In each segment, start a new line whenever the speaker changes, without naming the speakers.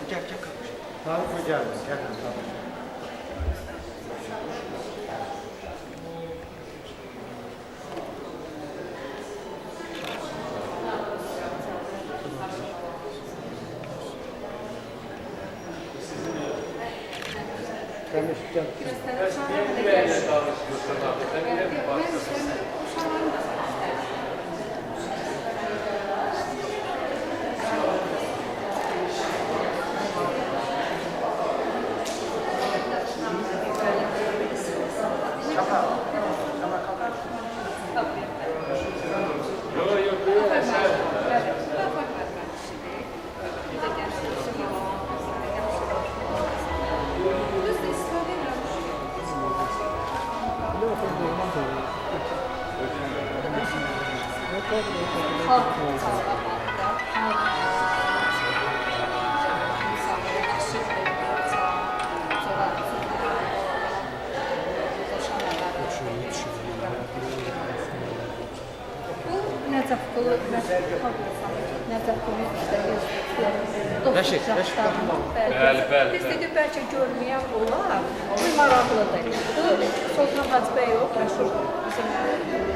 Gel gel kardeş.
Tarık Hoca abi, gel Tarık. Demiştim.
Bəli, bəli.
Biz dedik bəlkə görməyən olar. Bu maraqlıdır. Bu Sultan Hacıbəyov, məşhur bizim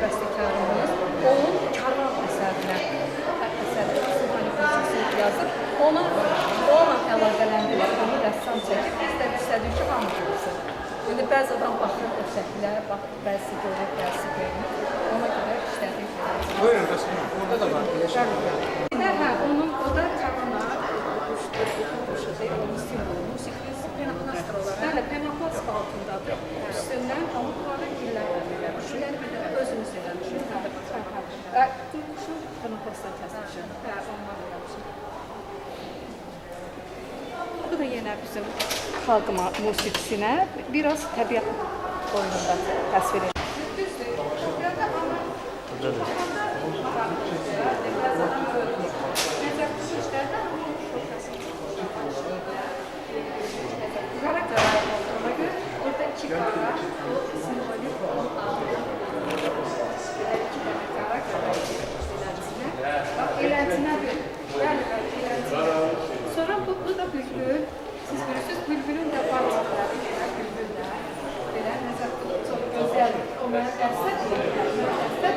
bəstəkarımız, onun Karvan əsərinə yazıb, onunla əlaqələndirib, onu rəssam çəkib, biz də istədik ki, hamı görsün. İndi bəzi adam baxır o şəkillərə, bəzisi görür, bəzisi görmür. Ona görə işlədik.
Buyurun, Rəsmin, orada da var.
Onun o da Karvana Bəli, penoplast altındadır. Üstündən onu bunlara güllərlə düşürlər, bir də özümüz eləmişik. Quşu penoplastdan kəsmişim. Ondan eləmişim. Bu da yenə bizim xalq musiqisinə biraz təbiət oyununda təsvir edilir. Düzdür. Biraz da amma biraz adam öldür. Nəzərdə işlərdə amma Qara qara olduğuna görə burada iki qara, o simvolik onun aldığı. Belə iki dənə qara eləncinə. Bax, eləncinədir. Bəli, eləncinə. Sonra bu da bülbül. Siz bilirsiniz, bülbülün də balıqları, bülbüllər. Belə nəzər qılıb, çox gözəldir. O mənə dəstə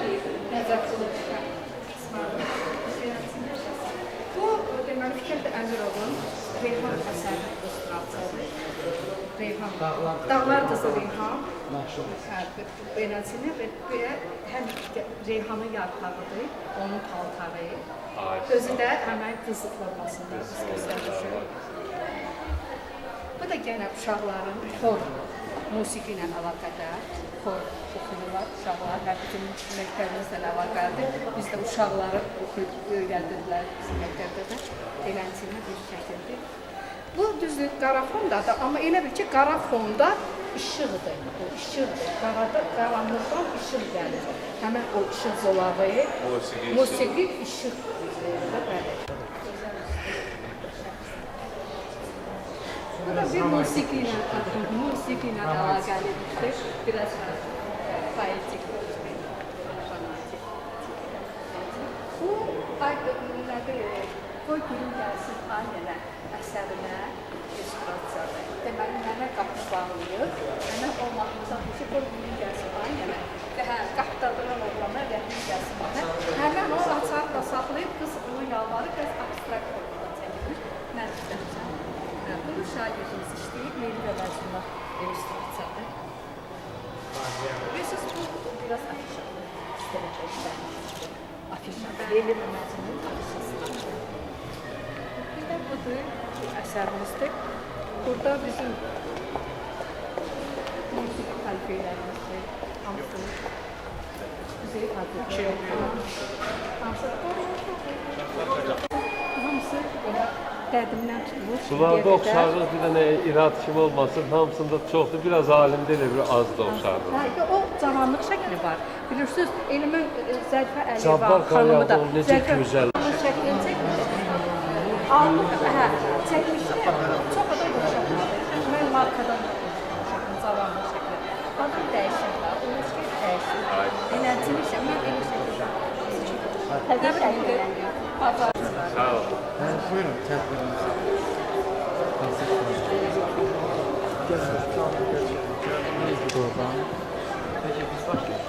deyil, nəzər qılıb çıxar. Bu, deməli, Fikir Əmirovun Reyhan əsəri ilustrasiyadır. Reyhan, Dağlar qızı Reyhan. Beləsinə və həm Reyhanın yarpağıdır, onun paltarı. Özü də həmən qızı formasında biz göstərir. Bu da yenə uşaqların xor musiqi ilə əlaqədar. Xor oxuyurlar uşaqlar, və bizim məktəbimizlə əlaqədir. Biz də uşaqları öyrədirlər bizim məktəbdə də. Eləncinə bir şəkildir. Bu düzdür, qara fondadır, amma elə bil ki, qara fonda işıqdır. O işıqdır. Qaranlıqdan işıq gəlir. Həmən o işıq zolağı, musiqi işıq. Bu da bir musiqi ilə əlaqəlidir. Biraz poetik. Bu, qoy gülüm gəlsin ailələ əsərinə illüstrasiyadır. Deməli, mənə qapı bağlayır. Mənə olmaqlıqdan ki, qoy gülüm gəlsin ailələ. Və qapıdadıran oğlana rəhmin gəlsin mənə. Həmən o açarla saxlayıb, qız onu yalvarır, qız abstrakt formada çəkilir. Mən istəmişəm. Bunu şagirdimiz işləyib, Leyli və Məcnunlar illüstrasiyadır. Bilirsiniz, bu biraz afişadır. İstəməkdə işlənmişdir. Afişadır. Leyli və Məcnunlar afişasıdır. Bir də budur, əsərimizdir. Burada bizim musiqi xəlifələrimizdir. Hamısını bizi adlıqdır. Hamısı belə qədimdən tutulur.
Sularda oxşarlıq bir dənə irad kimi olmasın, hamısında çoxdur, biraz alimdə elə bir az da oxşarlıq.
O cavanlıq şəkli var. Bilirsiniz, Elmən Zərifə Əliyeva xanımı da
necə gözəl.
Onun şəklini çəkmişdir. Çəkmişdir. Çox adam oxşarlıqdır. Mən markadan oxşarlıqdır, cavanlıq şəkli. Adam dəyişirlər, onun şəkli dəyişir. Eləcini mən elə şəkildə. Nə bilim,
Sağ ol.
Buyurun, tədbiriniz. oradan.
Peki biz başlayalım.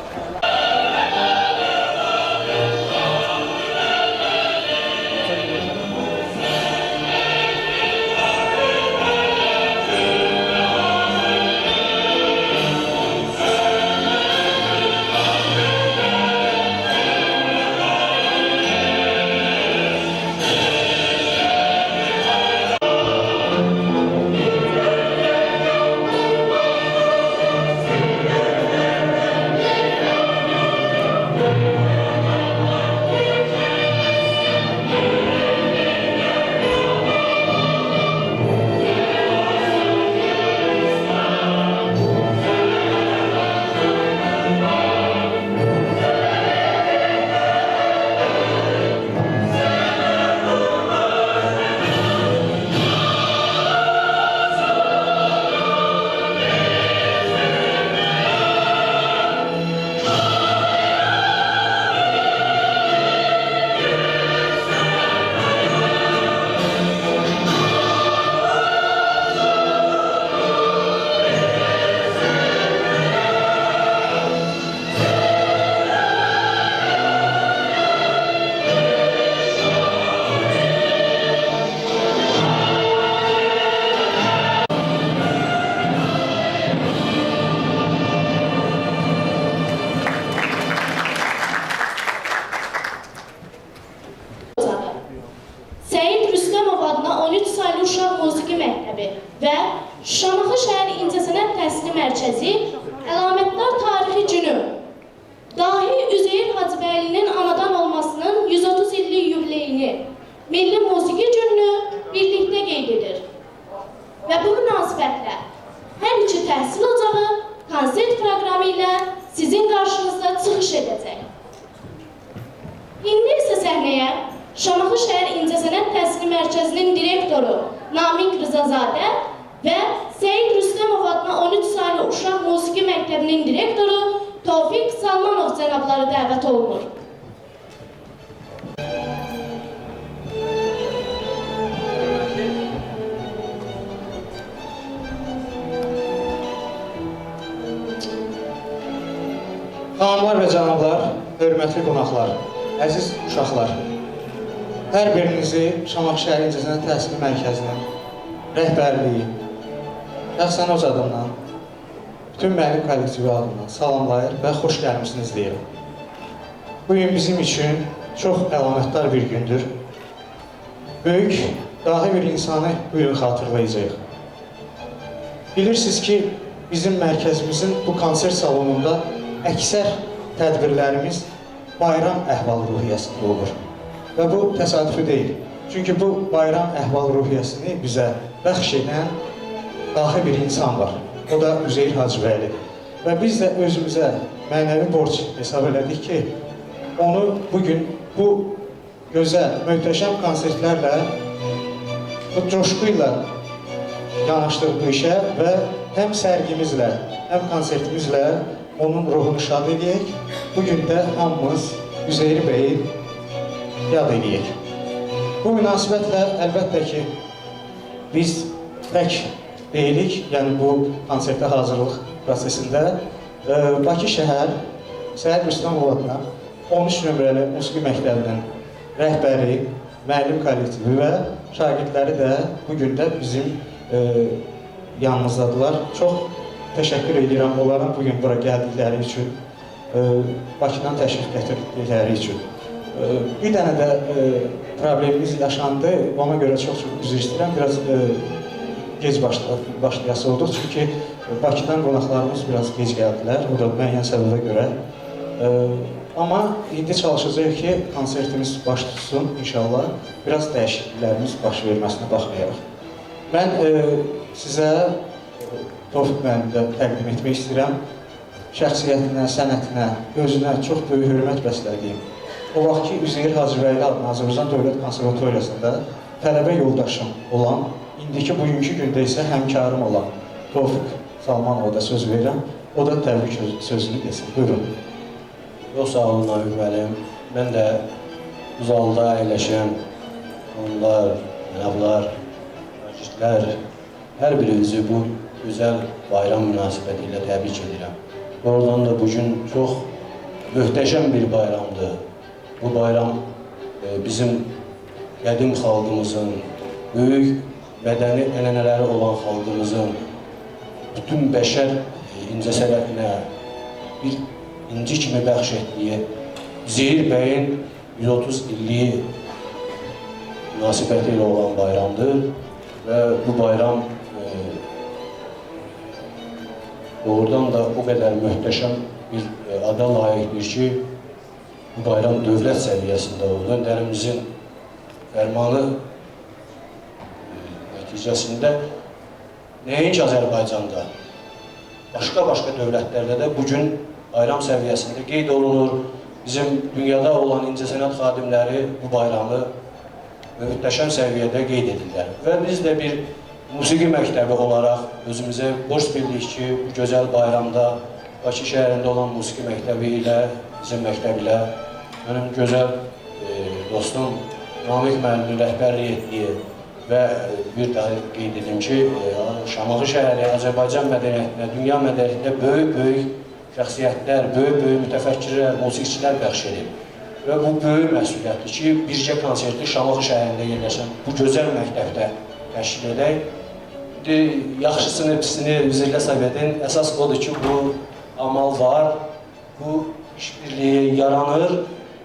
Səyid Rüstəmov adına 13 saylı uşaq musiqi məktəbi və Şamaxı şəhər İncəsənət Təhsili Mərkəzi Əlamətdar Tarixi Günü Dahi Üzeyir Hacıbəylinin anadan olmasının 130 illik yubileyini Milli Musiqi Gününü birlikdə qeyd edir. Və bu münasibətlə hər iki təhsil ocağı konsert proqramı ilə sizin qarşınızda çıxış edəcək. İndi isə səhnəyə Şamaxı şəhər İncəsənət Təhsili Mərkəzinin direktoru Namiq Rızazadə və Səyid Rüstəmov adına 13 saylı uşaq musiqi məktəbinin direktoru Tofiq Salmanov cənabları dəvət olunur.
Xanımlar və cənablar, hörmətli qonaqlar, əziz uşaqlar, hər birinizi Şamaxı şəhər İncəsənət Təhsili Mərkəzinin rəhbərliyi, şəxsən öz adımdan, bütün müəllim kollektivi adından salamlayır və xoş gəlmişsiniz deyirəm. Bugün bizim üçün çox əlamətdar bir gündür. Böyük, dahi bir insanı bu gün xatırlayacaq. Bilirsiniz ki, bizim mərkəzimizin bu konsert salonunda əksər tədbirlərimiz bayram əhval-ruhiyyəsində olur. Və bu təsadüfi deyil. Çünki bu bayram əhval-ruhiyyəsini bizə bəxş edən dahi bir insan var. O da Üzeyir Hacıbəyli. Və biz də özümüzə mənəvi borc hesab elədik ki, onu bugün bu gözəl, möhtəşəm konsertlərlə, bu coşquyla yanaşdıq bu işə və həm sərgimizlə, həm konsertimizlə onun ruhunu şad edək. Bugün də hamımız Üzeyir bəyi yad edək. Bu münasibətlə əlbəttə ki, biz tək deyilik, yəni bu konsertə hazırlıq prosesində Bakı şəhər Səyid Rüstəmov adına 13 nömrəli musiqi məktəbinin rəhbəri, müəllim kollektivi və şagirdləri də bugün də bizim yanımızdadılar. Çox təşəkkür edirəm onların bugün bura gəldikləri üçün, Bakıdan təşrif gətirdikləri üçün. Bir dənə də problemimiz yaşandı, ona görə çox-çox üzr istəyirəm. Biraz gec başlayası olduq, çünki Bakıdan qonaqlarımız biraz gec gəldilər, o da müəyyən səbəbə görə. Amma indi çalışacaq ki, konsertimiz baş tutsun inşallah, biraz dəyişikliklərimiz baş verməsinə baxmayaraq. Mən sizə Tofiq müəllimdə təqdim etmək istəyirəm. Şəxsiyyətinə, sənətinə, özünə çox böyük hörmət bəslədiyim. O vaxt ki, Üzeyir Hacıbəyli adına Azərbaycan Dövlət Konservatoriyasında tələbə yoldaşım olan, indiki bugünkü gündə isə həmkarım olan Tofiq Salmanova da söz verirəm. O da təbrik sözünü desin. Buyurun.
Yox, sağ olun, Namiq müəllim. Mən də bu zalda əyləşən onlar, cənablar, şagirdlər, hər birinizi bu gözəl bayram münasibəti ilə təbrik edirəm. Oradan da bugün çox möhtəşəm bir bayramdır. Bu bayram bizim qədim xalqımızın, böyük mədəni ənənələri olan xalqımızın bütün bəşər incəsənətinə bir inci kimi bəxş etdiyi Üzeyir bəyin 130 illiyi münasibəti ilə olan bayramdır və bu bayram doğrudan da o qədər möhtəşəm bir ada layiqdir ki, bu bayram dövlət səviyyəsində oldu. Öndərimizin fərmanı nəticəsində nəinki Azərbaycanda, başqa dövlətlərdə də bugün bayram səviyyəsində qeyd olunur. Bizim dünyada olan incəsənət xadimləri bu bayramı möhtəşəm səviyyədə qeyd edirlər. Və biz də bir musiqi məktəbi olaraq özümüzə borc bildik ki, bu gözəl bayramda Bakı şəhərində olan musiqi məktəbi ilə, bizim məktəb ilə, mənim gözəl dostum Namiq müəllimin rəhbərlik etdiyi və bir daha qeyd edim ki, Şamaxı şəhəri Azərbaycan mədəniyyətinə, dünya mədəniyyətində böyük şəxsiyyətlər, böyük mütəfəkkirlər, musiqiçilər bəxş edib. Və bu böyük məsuliyyətdir ki, bircə konserti Şamaxı şəhərində yerləşən bu gözəl məktəbdə təşkil edək. Yaxşısını, pisini üzrlə səbəbin əsas odur ki, bu amal var, bu işbirliyi yaranır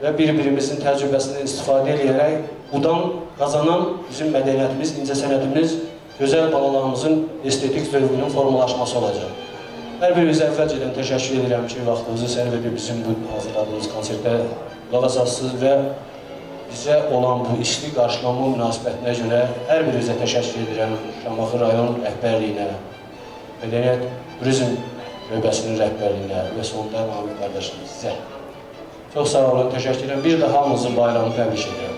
və bir-birimizin təcrübəsindən istifadə edərək bundan qazanan bizim mədəniyyətimiz, incəsənətimiz, gözəl balalarımızın estetik zövqünün formalaşması olacaq. Hər birinizə əvvəlcədən təşəkkür edirəm ki, vaxtınızı sərf edib bizim bu hazırladığımız konsertdə qulaq asasınız və bizə olan bu işli qarşılanma münasibətinə görə hər birinizə təşəkkür edirəm Şamaxı rayon rəhbərliyinə, Mədəniyyət Turizm şöbəsinin rəhbərliyinə və sonunda Namiq qardaşım sizə. Çox sağ olun, təşəkkür edirəm. Bir də hamınızın bayramını təbrik edirəm.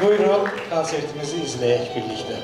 Buyurun, konsertimizi izləyək birlikdə.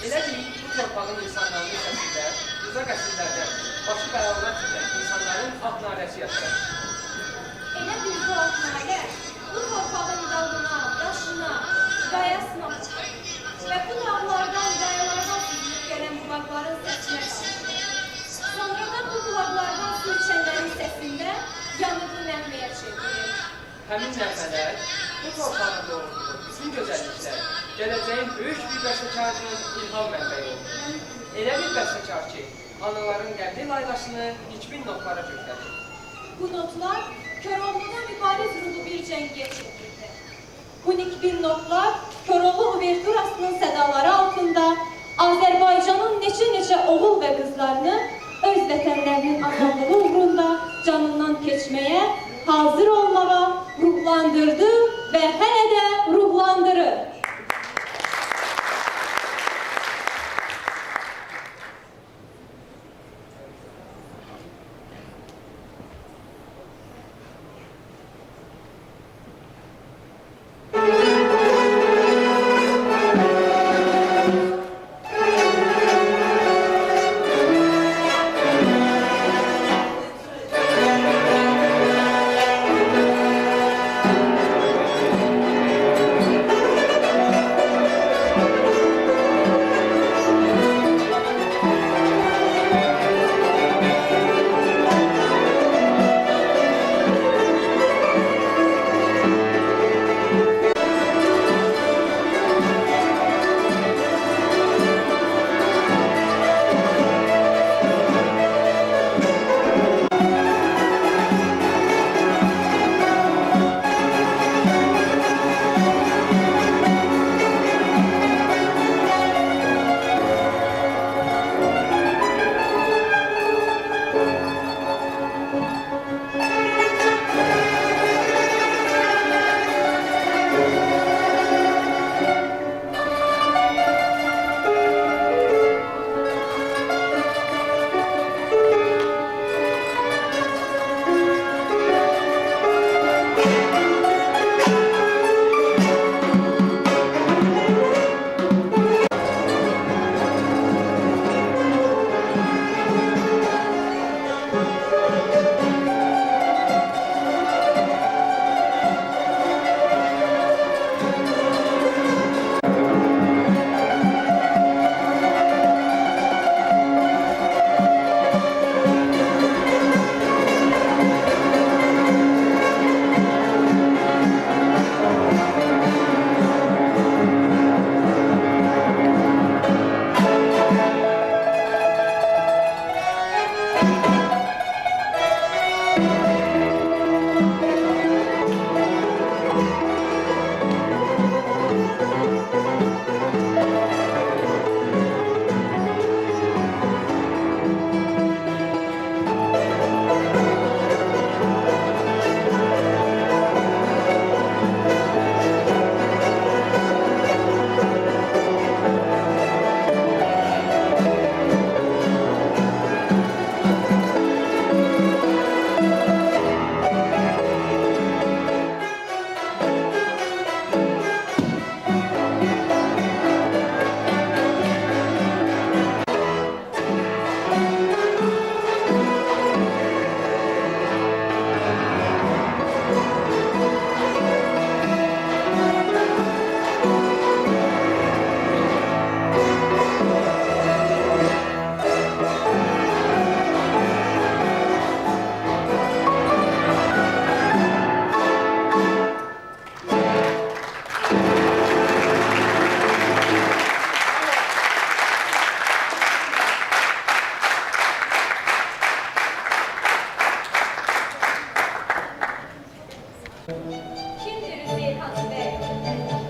Elə bil bu torpağın insanlarının səsində, uzaq əsrlərdən başı bəlalar çəkən insanların ah narəsi yaşayır.
Elə bir bu atnalə, bu torpağın dalına, daşına, qayasına və bu dağlardan, qayalardan süzülüb gələn bulaqların səsinə qalır. Sonradan bu bulaqlardan su içənlərin səsində yanıqlı nəğməyə çevrilir.
Həmin nəğmələr bu torpağın doğruluğu, bizim gözəlliklər, gələcəyin böyük bir bəstəkarının ilham mənbəyi olur. Elə bir bəstəkar ki, anaların qəlbi laylasını hiçbir notlara köklədir.
Bu notlar Köroğlu'da mübariz ruhlu bir cəngiyə çevrildi. Bu nikbin notlar Köroğlu uverturasının sədaları altında Azərbaycanın neçə oğul və qızlarını öz vətənlərinin azadlığı uğrunda canından keçməyə, hazır olmağa ruhlandırdı və hələ də ruhlandırır.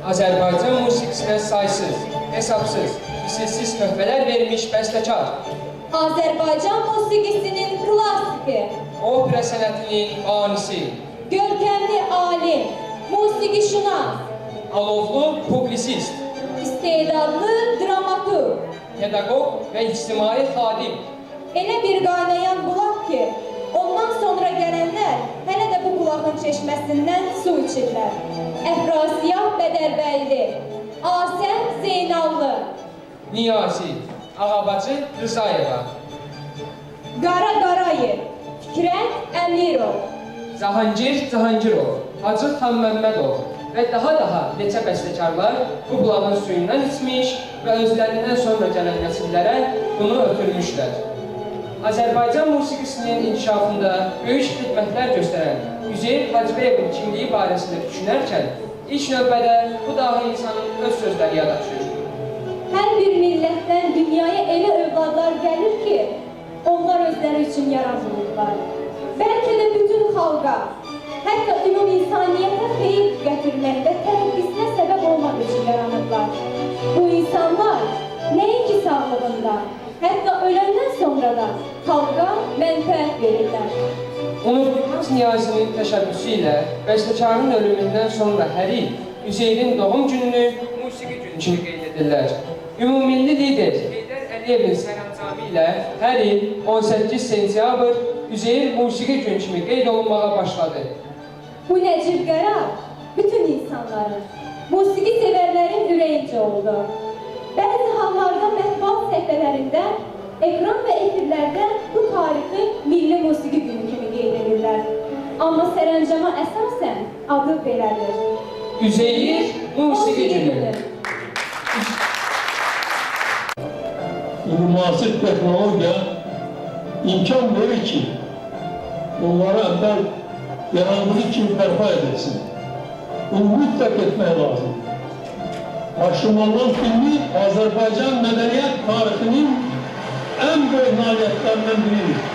Azərbaycan musiqisinə saysız, hesabsız, misilsiz töhfələr vermiş bəstəkar.
Azərbaycan musiqisinin klassiki,
Opera sənətinin banisi,
görkəmli alim, musiqişünas,
alovlu publisist,
istedadlı dramaturg,
pedaqoq və ictimai xadim.
elə bir qaynayan bulaq ki, ondan sonra gələnlər hələ də bu bulağın çeşməsindən su içirlər. Əfrasiyah Bədərbəyli, Asəm Zeynallı,
Niyazi, Ağabacı Rızayeva,
Qara Qarayev, Fikrət Əmirov,
Zahangir Cahangirov, Hacı Xanməmmədov və daha neçə bəstəkarlar bu bulağın suyundan içmiş və özlərindən sonra gələn nəsillərə bunu ötürmüşlər. Azərbaycan musiqisinin inkişafında böyük xidmətlər göstərən Üzeyir Hacıyevin kimliyi barəsində düşünərkən ilk növbədə bu dahi insanın öz sözləri yadaşır.
Hər bir millətdən dünyaya elə övladlar gəlir ki, onlar özləri üçün yaradılırlar. Bəlkə də bütün xalqa, hətta ümum insaniyyətə xeyir gətirməkdə tərəqqisinə səbəb olmaq üçün yaranırlar. Bu insanlar nəinki sağlığında, hətta öləndən sonra da xalqa mənfəət verirlər.
Unutulmaz Niyazinin təşəbbüsü ilə bəstəkarın ölümündən sonra hər il Üzeyrin doğum gününü musiqi günü kimi qeyd edirlər. Ümumilli lider Heydər Əliyevin sərəncamı ilə hər il 18 sentyabr Üzeyir musiqi günü kimi qeyd olunmağa başladı.
Bu nəcib qərar bütün insanların, musiqi sevərlərin ürəyincə oldu. Bəzi hallarda mətbuat səhifələrində, ekran və efirlərdə bu tarixi milli musiqi günü kimi qeyd edirlər. Amma sərəncama əsasən adı belədir.
Üzeyir musiqi günü.
Müasir texnologiya imkan verir ki, onları əvvəl yarandığı kimi bərpa edilsin. Bunu mütləq etmək lazımdır. Aşımandan filmi Azərbaycan mədəniyyət tarixinin ən böyük nailiyyətlərindən biridir.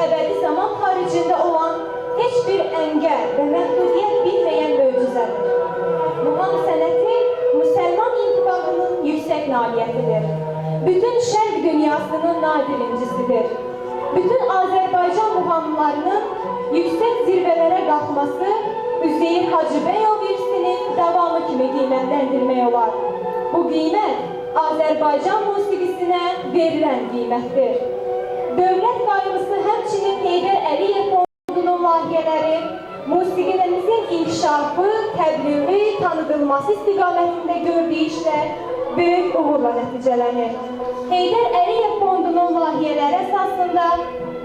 əbədi zaman xaricində olan heç bir əngəl və məhdudiyyət bilməyən möcüzədir. Muğam sənəti müsəlman intibahının yüksək nailiyyətidir. Bütün şərq dünyasının nadir incisidir. Bütün Azərbaycan muğamlarının yüksək zirvələrə qalxması Üzeyir Hacıbəyov irsinin davamı kimi qiymətləndirmək olar. Bu qiymət Azərbaycan musiqisinə verilən qiymətdir. Dövlət qayğısı həmçinin Heydər Əliyev fondunun layihələri musiqilərimizin inkişafı, təbliği, tanıdılması istiqamətində gördüyü işlər böyük uğurla nəticələnir. Heydər Əliyev fondunun layihələri əsasında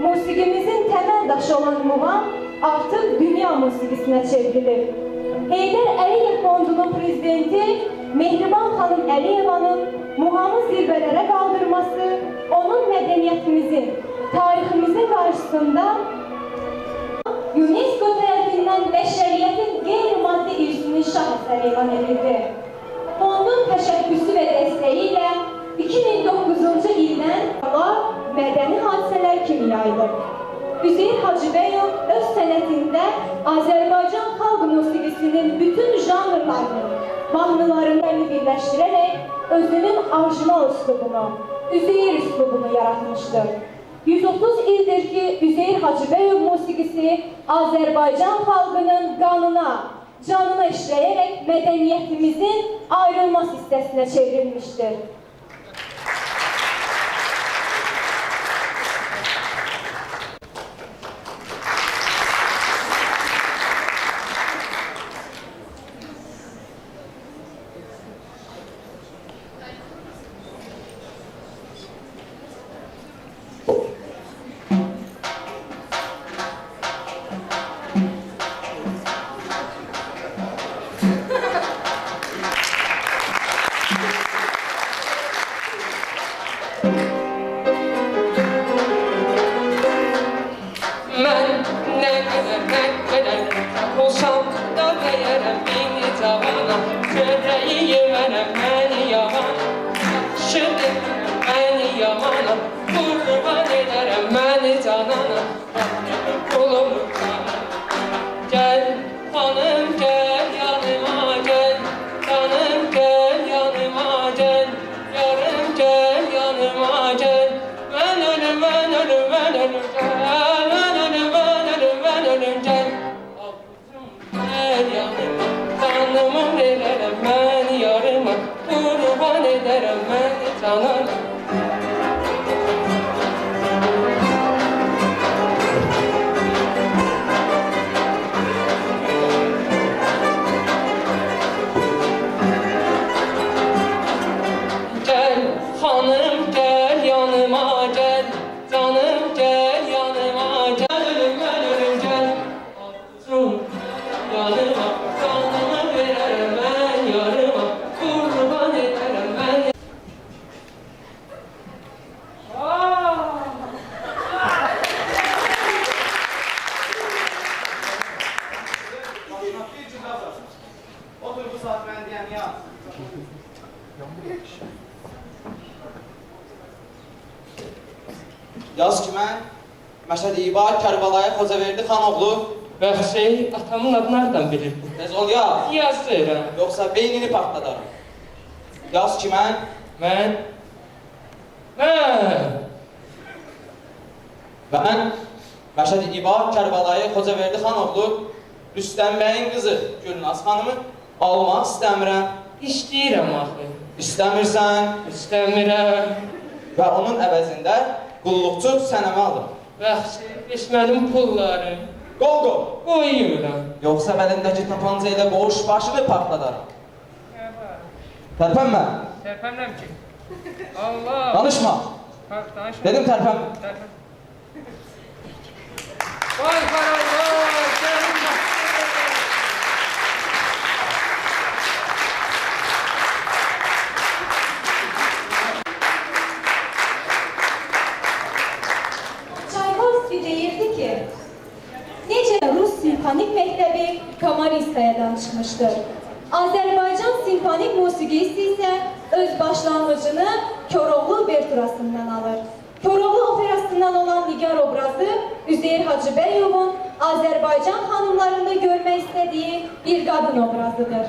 musiqimizin təməl daşı olan muğam artıq dünya musiqisinə çevrilir. Heydər Əliyev fondunun prezidenti Mehriban xanım Əliyevanın muğamı zirvələrə qaldırması, onun mədəniyyətimizin, tariximizin qarşısında UNESCO tərəfindən bəşəriyyətin qeyri-maddi irsinin şah əsəri elan edildi. Fondun təşəbbüsü və dəstəyi ilə 2009-cu ildən mədəni hadisələr kimi yayılır. Üzeyir Hacıbəyov öz sənətində Azərbaycan xalq musiqisinin bütün janrlarını, mahnılarını birləşdirərək özünün orijinal üslubunu, Üzeyir üslubunu yaratmışdır. 130 ildir ki, Üzeyir Hacıbəyov musiqisi Azərbaycan xalqının qanına, canına işləyərək mədəniyyətimizin ayrılmaz hissəsinə çevrilmişdir.
Olsam da dəyərəm beni cavana, çörəyi yemərəm məni yavana, yaxşıdır məni yamana, qurban edərəm məni canana, qulum gəl, xanım gəl yanıma gəl, canım gəl yanıma gəl, yarım gəl yanıma gəl, mən ölüm, mən ölüm, mən ölüm gəl, mən ölüm, mən ölüm, mən ölüm gəl. Canımı verərəm mən yarıma, qurban edərəm mən canana. Gəl xanım gəl yanıma gəl, canım gəl yanıma gəl, ölüm mən ölüm gəl. Yanıma canımı verərəm mən yarıma, qurban edərəm mən.
Otur bu saat mən deyəm ya. Yaz ki mən Məşəd İbar Kərbalaya Xocaverdi xanoğlu.
Bəxşey, atamın adını nereden bilir bu?
Tez ol ya.
Yazıram.
Yoksa beynini patladarım. Yaz ki mən
Mən
Məşəd İbar Kərbalaya Xocaverdi xanoğlu Rüstəm bəyin qızı Gülnaz xanımı almaq istəmirəm.
istəyirəm axı.
İstəmirsən
İstəmirəm.
və onun əvəzində qulluqçu sənəmə aldım.
Bəxşey, beş mənim pullarım.
Qol.
Qoyuram.
Yoxsa bəlindəki tapanca ilə boğuş başını partladarım. Tərpənmə.
Tərpənməm ki. Allah.
Danışma.
Danışma.
Dedim tərpənmə.
Vay paray vay. Sənin bax.
Çaykovski deyirdi ki, necə Rus simfonik məktəbi Kamariskayadan çıxmışdır. Azərbaycan simfonik musiqisi isə öz başlanğıcını Koroğlu Uverturasından alır. Koroğlu operasından olan Nigar obrazı Üzeyir Hacıbəyovun Azərbaycan xanımlarında görmək istədiyi bir qadın obrazıdır.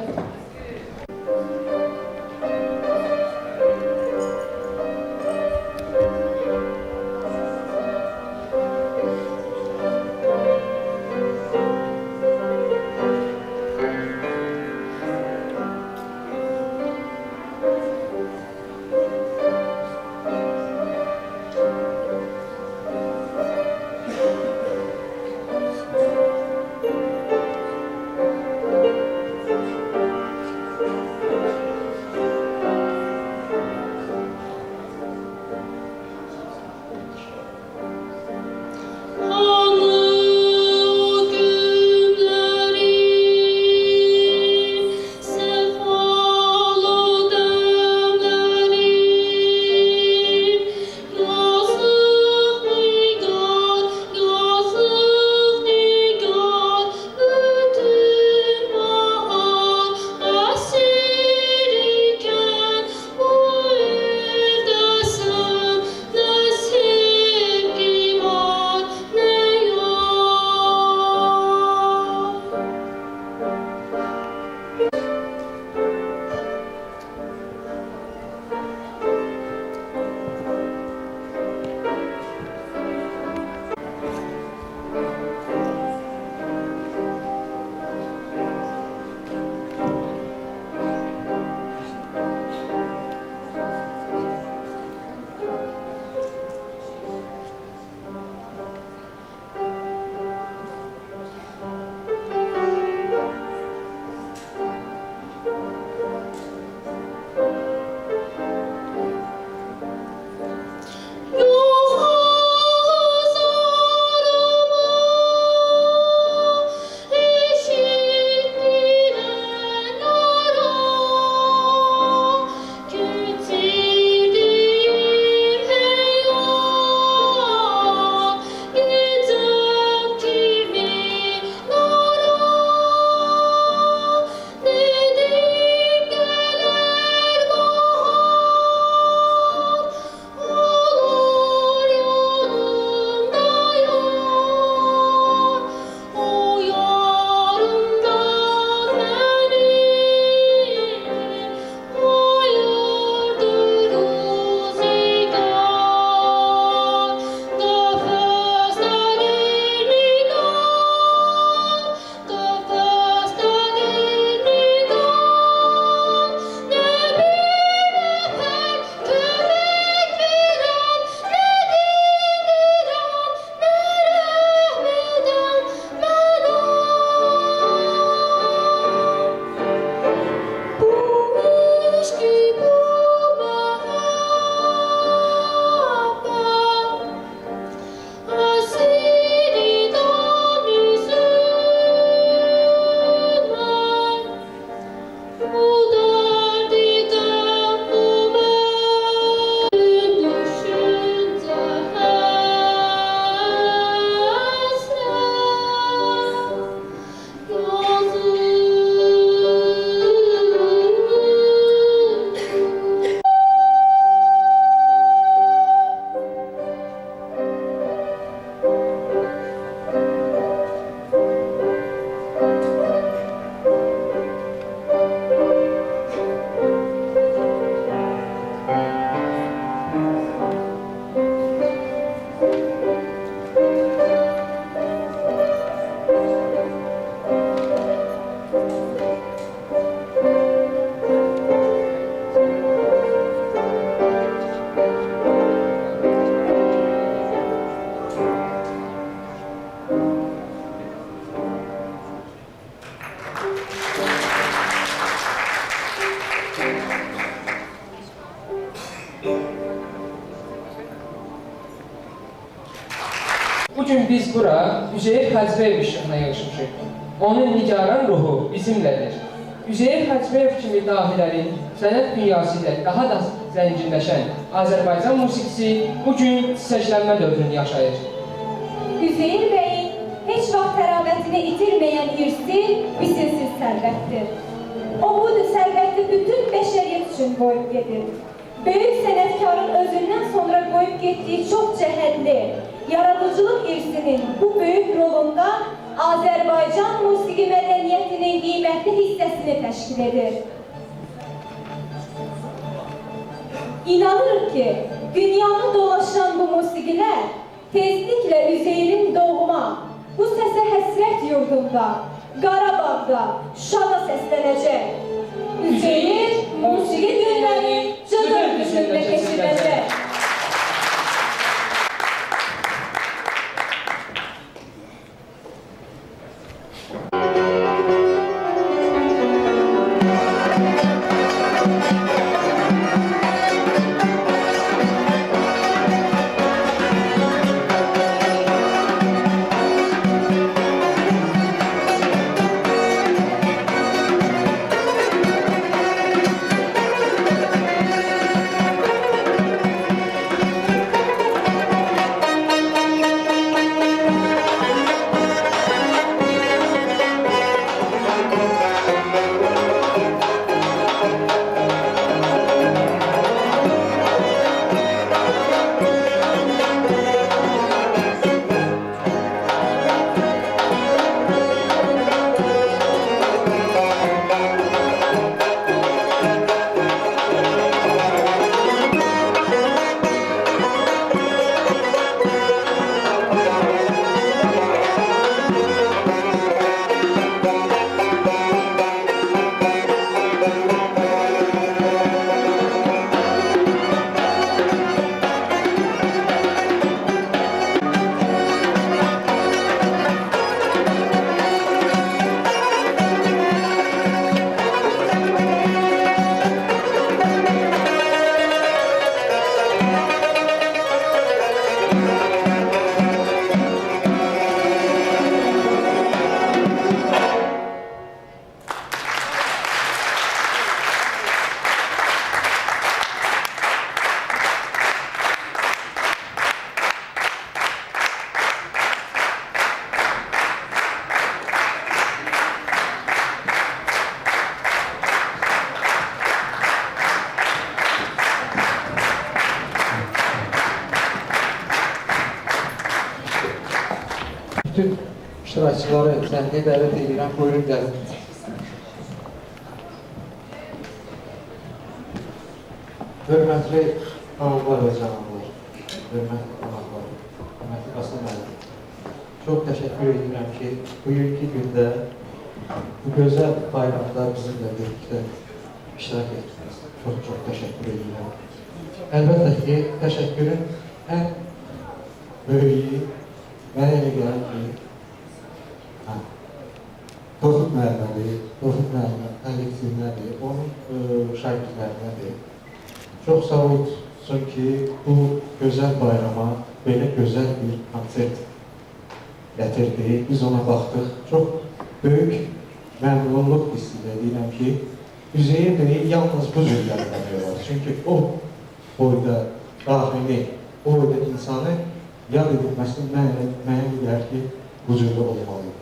Bugün biz bura Üzeyir Hacıbəyov işığına yığışmışıq. Onun nigaran ruhu bizimlədir. Üzeyir Hacıbəyov kimi dahilərin sənət dünyası ilə daha da zənginləşən Azərbaycan musiqisi bugün çiçəklənmə dövrünü yaşayır.
Üzeyir bəyin heç vaxt təravətini itirməyən irsi misilsiz sərvətdir. O bu sərvəti bütün bəşəriyyət üçün qoyub gedir. Böyük sənətkarın özündən sonra qoyub getdiyi çox cəhətli yaradıcılıq irsinin bu böyük rolunda Azərbaycan musiqi mədəniyyətinin qiymətli hissəsini təşkil edir. İnanırıq ki, dünyanı dolaşan bu musiqilər tezliklə Üzeyrin doğma, bu səsə həsrət yurdunda, Qarabağda, Şuşada səslənəcək. Üzeyir musiqi günləri Cıdır düzündə keçiriləcək.
Bütün iştirakçıları səhnəyə dəvət edirəm, buyurun gəlin. Hörmətli xanımlar və cənablar, hörmətli qonaqlar, hörmətli Qasım müəllim. Çox təşəkkür edirəm ki, bugünkü gündə bu gözəl bayramda bizimlə birlikdə iştirak etdiniz. Çox təşəkkür edirəm. Əlbəttə ki, təşəkkürün ən böyüyü mənə elə gəlir ki, Tofiq müəllimə, kollektivlədir, onun şagirdlərinədir. Çox sağ olsun ki, bu gözəl bayrama belə gözəl bir konsert gətirdi. Biz ona baxdıq. Çox böyük məmnunluq hissilə deyirəm ki, Üzeyir bəyi yalnız bu cür gəlməmək olar. Çünki o boyda daxili, o boyda insanı yad edilməsinin mənə gəlir ki, bu cürdə olmalı.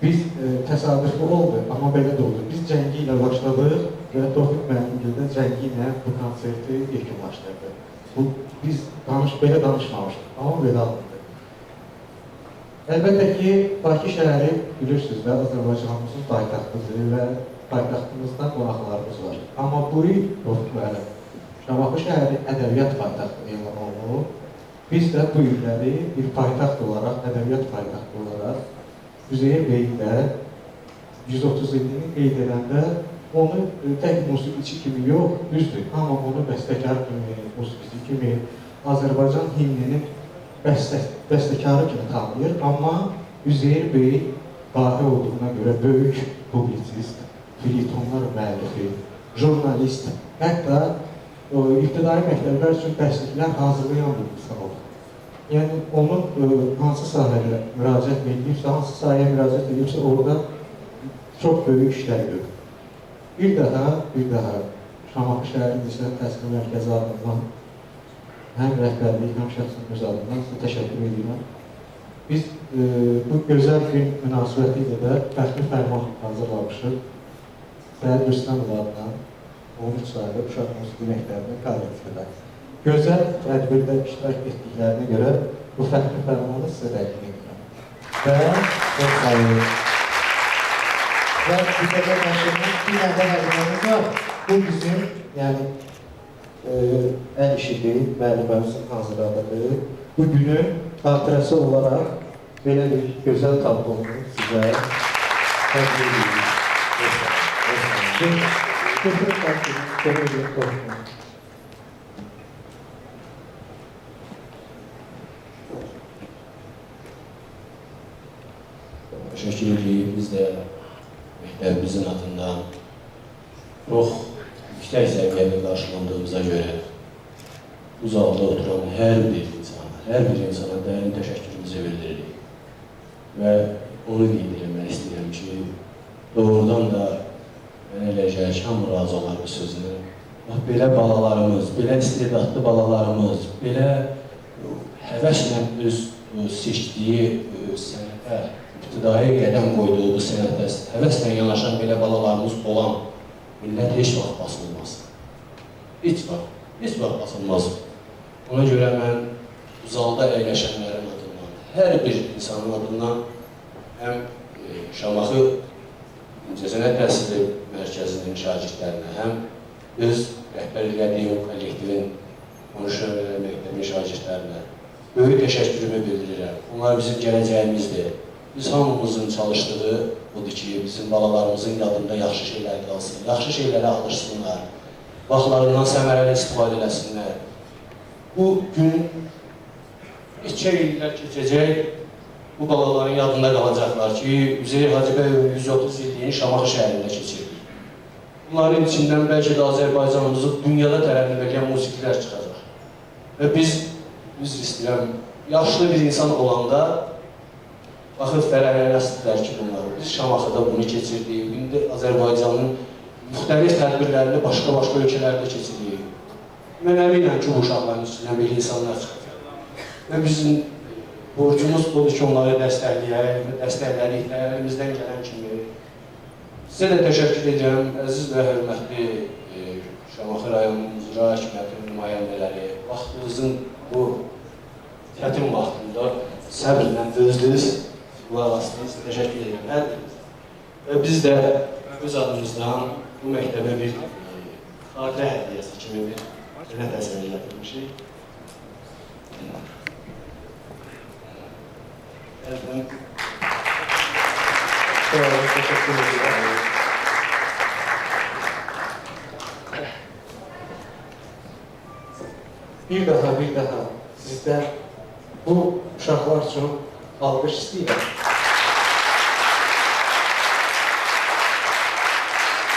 Biz təsadüfü oldu, amma belə də oldu. Biz cəngi ilə başladıq və Tofiq müəllimdə cəngi ilə bu konserti yekunlaşdırdıq. Biz belə danışmamışdıq, amma belə alındı. Əlbəttə ki, Bakı şəhəri bilirsiniz də, Azərbaycanımızın paytaxtıdır və paytaxtımızda qonaqlarımız var. Amma bu il Tofiq müəllim Şamaxı şəhəri ədəbiyyat paytaxtı elan olunur. Biz də bu illəri bir paytaxt olaraq, ədəbiyyat paytaxtı olaraq Üzeyir bəyi də 130 ilini qeyd edəndə onu tək musiqiçi kimi yox, düzdür, amma onu bəstəkar kimi, musiqiçi kimi, Azərbaycan himninin bəstəkarı kimi tanıyır, amma Üzeyir bəyi dahi olduğuna görə böyük publisist, filitonlar müəllifi, jurnalist, hətta iqtidari məktəblər üçün dərsliklər hazırlayan bir insan olur. Yəni, onun hansı sahəyə müraciət edilibsə, hansı sahəyə müraciət edilibsə, orada çox böyük işlər görür. Bir daha Şamaxı şəhəri Lisey Təhsil Mərkəzi adından həm rəhbərlik, həm şəxsin öz adından sizə təşəkkür edirəm. Biz bu gözəl gün münasibəti ilə də fərqli fərman hazırlamışıq. Səhər Rüstəmov adından 13 saylı uşaq musiqi məktəbinin kollektivlər. Gözəl tədbirdə iştirak etdiklərinə görə bu fəxri fərmanı sizə təqdim edirəm. Və çox sağ olun. Və bizə də məşğulun bir nədə həzirləmiz var. Bu bizim, yəni, əl işidir, müəllimlərimizin hazırladığı. Bu günün xatirəsi olaraq belə bir gözəl tablonu sizə təqdim edirik. Götürüb başlayın, götürüb başlayın.
Təşəkkür edirik. Biz də məktəbimizin adından çox yüksək səviyyədə qarşılandığımıza görə bu zalda oturan hər bir insana dərin təşəkkürümüzü bildiririk. Və onu qeyd istəyirəm ki, doğrudan da mənə elə gəlir ki, hamı razı olar bu sözünü. Belə balalarımız, belə istedadlı balalarımız, belə həvəslə öz seçdiyi sənətə, ibtidai qədəm qoyduğu bu sənətə, həvəslə yanaşan belə balalarımız olan millət heç vaxt basılmaz. Heç vaxt basılmaz. Ona görə mən bu zalda əyləşənlərin adından, hər bir insanın adından həm Şamaxı İncəsənət Təhsili Mərkəzinin şagirdlərinə, həm öz rəhbərlik etdiyim kollektivin Qonşu məktəbinin şagirdlərinə böyük təşəkkürümü bildirirəm. Onlar bizim gələcəyimizdir. Biz hamımızın çalışdığı budur ki, bizim balalarımızın yadında yaxşı şeylər qalsın, yaxşı şeyləri alırsınlar, vaxtlarından səmərəli istifadə eləsinlər. Bu gün neçə illər keçəcək, bu balaların yadında qalacaqlar ki, Üzeyir Hacıbəyovun 130 illiyin Şamaxı şəhərində keçirdik. Bunların içindən bəlkə də Azərbaycanımızı dünyada tərənnüm edən musiqilər çıxacaq. Və biz istəyirəm, yaşlı bir insan olanda baxıb fərəhləşdirlər ki, bunları. Biz Şamaxıda bunu keçirdik, indi Azərbaycanın müxtəlif tədbirlərini başqa ölkələrdə keçirdik. Mən əminəm ki, bu uşaqların üstündən belə insanlar çıxacaq. Və bizim borcumuz budur ki, onları dəstəkləyək, əlimizdən gələn kimi. Sizə də təşəkkür edirəm, əziz və hörmətli Şamaxı rayonunun icra hakimiyyətinin nümayəndələri, vaxtınızın bu çətin vaxtında səbirlə dözdünüz, qulaq asdınız, təşəkkür edirəm hər biriniz. Və biz də öz adımızdan bu məktəbə bir xatirə hədiyyəsi kimi bir sənət əsəri gətirmişik. Təşəkkür edirəm.
Bir daha sizdən bu uşaqlar üçün alqış istəyirəm.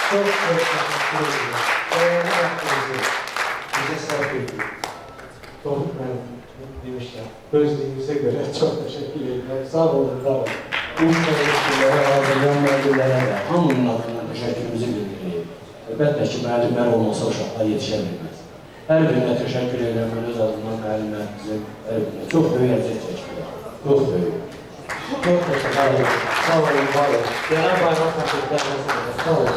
Çox təşəkkür edirəm. Dəyərli vaxtınızı bizə sərf edin. Doğru mənim demişəm. Gözlüyünüzə görə çox təşəkkür edirəm. Sağ olun, var olun.
Bu təşəkkürlərə, hazırlayan müəllimlərə də hamının adından təşəkkürümüzü bildiririk. Əlbəttə ki, müəllimlər olmasa uşaqlar yetişə bilməz. Hər birinə təşəkkür edirəm, öz adından müəllimlərimizin hər birinə çox böyük əziyyət çəkirlər. Çox böyük.
Çox təşəkkür edirəm. Sağ olun, var olun. Gələn bayram təşəkkürlər. Sağ olun.